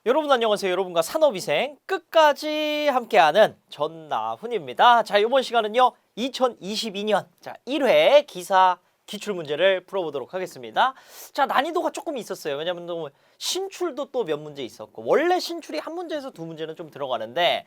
여러분 안녕하세요. 여러분과 산업위생 끝까지 함께하는 전나훈입니다. 자, 이번 시간은요. 2022년 1회 기사 기출문제를 풀어보도록 하겠습니다. 자, 난이도가 조금 있었어요. 왜냐면 또 신출도 또 몇 문제 있었고 원래 신출이 한 문제에서 두 문제는 좀 들어가는데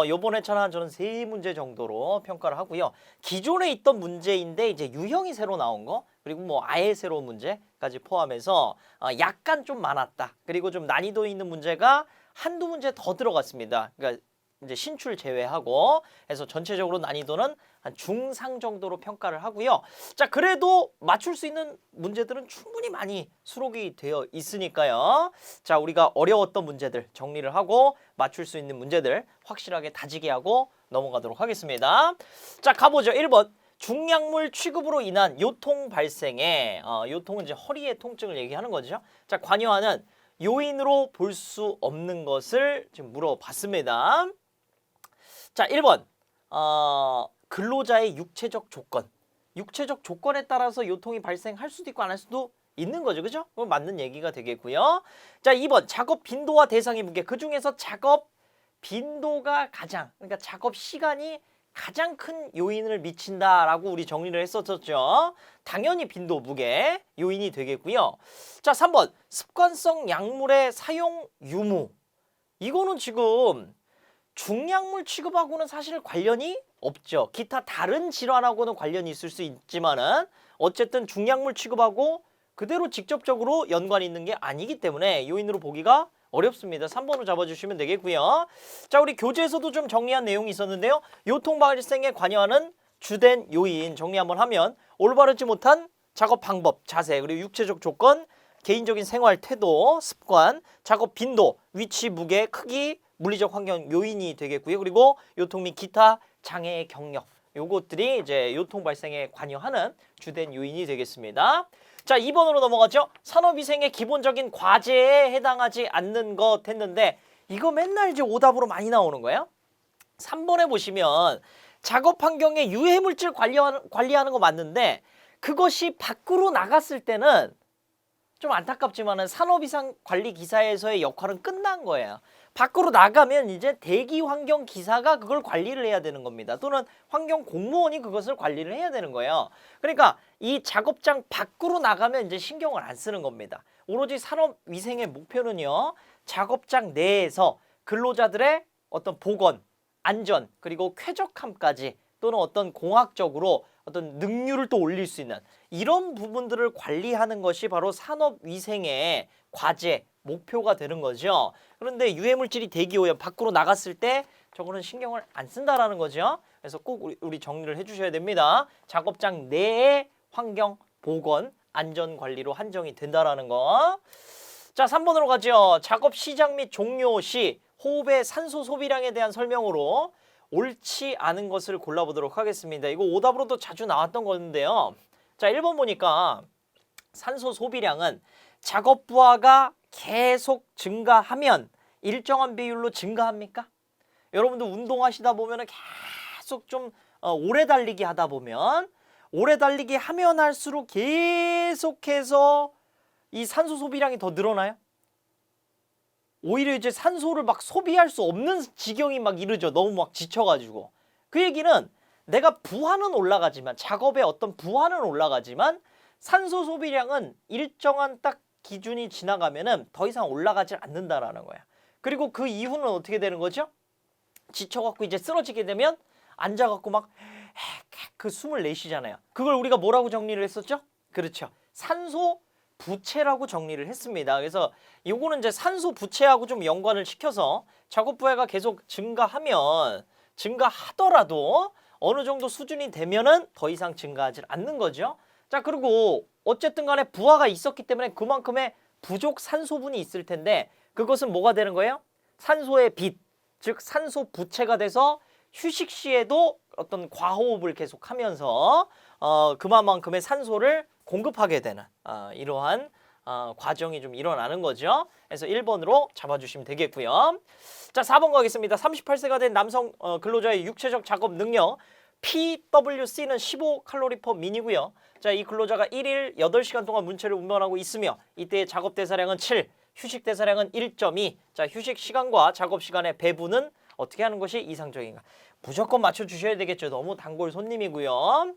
요번 회차는 저는 세 문제 정도로 평가를 하고요. 기존에 있던 문제인데 이제 유형이 새로 나온 거 그리고 뭐 아예 새로운 문제까지 포함해서 약간 좀 많았다. 그리고 좀 난이도 있는 문제가 한두 문제 더 들어갔습니다. 그러니까 이제 신출 제외하고 해서 전체적으로 난이도는 한 중상 정도로 평가를 하고요. 자, 그래도 맞출 수 있는 문제들은 충분히 많이 수록이 되어 있으니까요. 자, 우리가 어려웠던 문제들 정리를 하고 맞출 수 있는 문제들 확실하게 다지게 하고 넘어가도록 하겠습니다. 자, 가보죠. 1번. 중약물 취급으로 인한 요통 발생에 요통은 이제 허리의 통증을 얘기하는 거죠. 자, 관여하는 요인으로 볼 수 없는 것을 지금 물어봤습니다. 자, 1번 근로자의 육체적 조건. 육체적 조건에 따라서 요통이 발생할 수도 있고 안 할 수도 있는 거죠. 그죠? 그건 맞는 얘기가 되겠고요. 자, 2번 작업 빈도와 대상의 무게. 그중에서 작업 빈도가 가장 그러니까 작업 시간이 가장 큰 요인을 미친다라고 우리 정리를 했었죠. 당연히 빈도, 무게 요인이 되겠고요. 자, 3번 습관성 약물의 사용 유무. 이거는 지금 중약물 취급하고는 사실 관련이 없죠. 기타 다른 질환하고는 관련이 있을 수 있지만은 어쨌든 중약물 취급하고 그대로 직접적으로 연관이 있는 게 아니기 때문에 요인으로 보기가 어렵습니다. 3번으로 잡아주시면 되겠고요. 자, 우리 교재에서도 좀 정리한 내용이 있었는데요. 요통 발생에 관여하는 주된 요인 정리 한번 하면 올바르지 못한 작업 방법, 자세, 그리고 육체적 조건, 개인적인 생활 태도, 습관, 작업 빈도, 위치, 무게, 크기, 물리적 환경 요인이 되겠고요. 그리고 요통 및 기타 장애의 경력, 요것들이 이제 요통 발생에 관여하는 주된 요인이 되겠습니다. 자, 2번으로 넘어가죠. 산업위생의 기본적인 과제에 해당하지 않는 것 했는데 이거 맨날 이제 오답으로 많이 나오는 거예요. 3번에 보시면 작업 환경에 유해물질 관리하는 거 맞는데 그것이 밖으로 나갔을 때는 좀 안타깝지만은 산업이상 관리 기사에서의 역할은 끝난 거예요. 밖으로 나가면 이제 대기 환경 기사가 그걸 관리를 해야 되는 겁니다. 또는 환경 공무원이 그것을 관리를 해야 되는 거예요. 그러니까 이 작업장 밖으로 나가면 이제 신경을 안 쓰는 겁니다. 오로지 산업위생의 목표는요. 작업장 내에서 근로자들의 어떤 보건, 안전, 그리고 쾌적함까지 또는 어떤 공학적으로 어떤 능률을 또 올릴 수 있는 이런 부분들을 관리하는 것이 바로 산업위생의 과제, 목표가 되는 거죠. 그런데 유해물질이 대기 오염 밖으로 나갔을 때 저거는 신경을 안 쓴다라는 거죠. 그래서 꼭 우리 정리를 해주셔야 됩니다. 작업장 내의 환경, 보건, 안전 관리로 한정이 된다라는 거. 자, 3번으로 가죠. 작업 시작 및 종료 시 호흡의 산소 소비량에 대한 설명으로 옳지 않은 것을 골라보도록 하겠습니다. 이거 오답으로도 자주 나왔던 건데요. 자, 1번 보니까 산소 소비량은 작업 부하가 계속 증가하면 일정한 비율로 증가합니까? 여러분들 운동하시다 보면 계속 좀 오래 달리기 하다 보면 오래 달리기 하면 할수록 계속해서 이 산소 소비량이 더 늘어나요? 오히려 이제 산소를 막 소비할 수 없는 지경이 막 이르죠. 너무 막 지쳐가지고. 그 얘기는 내가 부하는 올라가지만 작업의 어떤 부하는 올라가지만 산소 소비량은 일정한 딱 기준이 지나가면은 더 이상 올라가지 않는다라는 거야. 그리고 그 이후는 어떻게 되는 거죠? 지쳐갖고 이제 쓰러지게 되면 앉아갖고 막 그 숨을 내쉬잖아요. 그걸 우리가 뭐라고 정리를 했었죠? 그렇죠. 산소 부채라고 정리를 했습니다. 그래서 요거는 이제 산소 부채하고 좀 연관을 시켜서 작업 부하가 계속 증가하더라도 어느 정도 수준이 되면은 더 이상 증가하지 않는 거죠. 자, 그리고 어쨌든 간에 부하가 있었기 때문에 그만큼의 부족 산소분이 있을 텐데 그것은 뭐가 되는 거예요? 산소의 빚, 즉 산소 부채가 돼서 휴식 시에도 어떤 과호흡을 계속하면서 그만큼의 산소를 공급하게 되는 이러한 과정이 좀 일어나는 거죠. 그래서 1번으로 잡아주시면 되겠고요. 자, 4번 가겠습니다. 38세가 된 남성 근로자의 육체적 작업 능력 PWC는 15칼로리 퍼 민이고요. 자, 이 근로자가 1일 8시간 동안 문체를 운반하고 있으며 이때의 작업 대사량은 7, 휴식 대사량은 1.2. 자, 휴식 시간과 작업 시간의 배분은 어떻게 하는 것이 이상적인가? 무조건 맞춰주셔야 되겠죠. 너무 단골 손님이고요.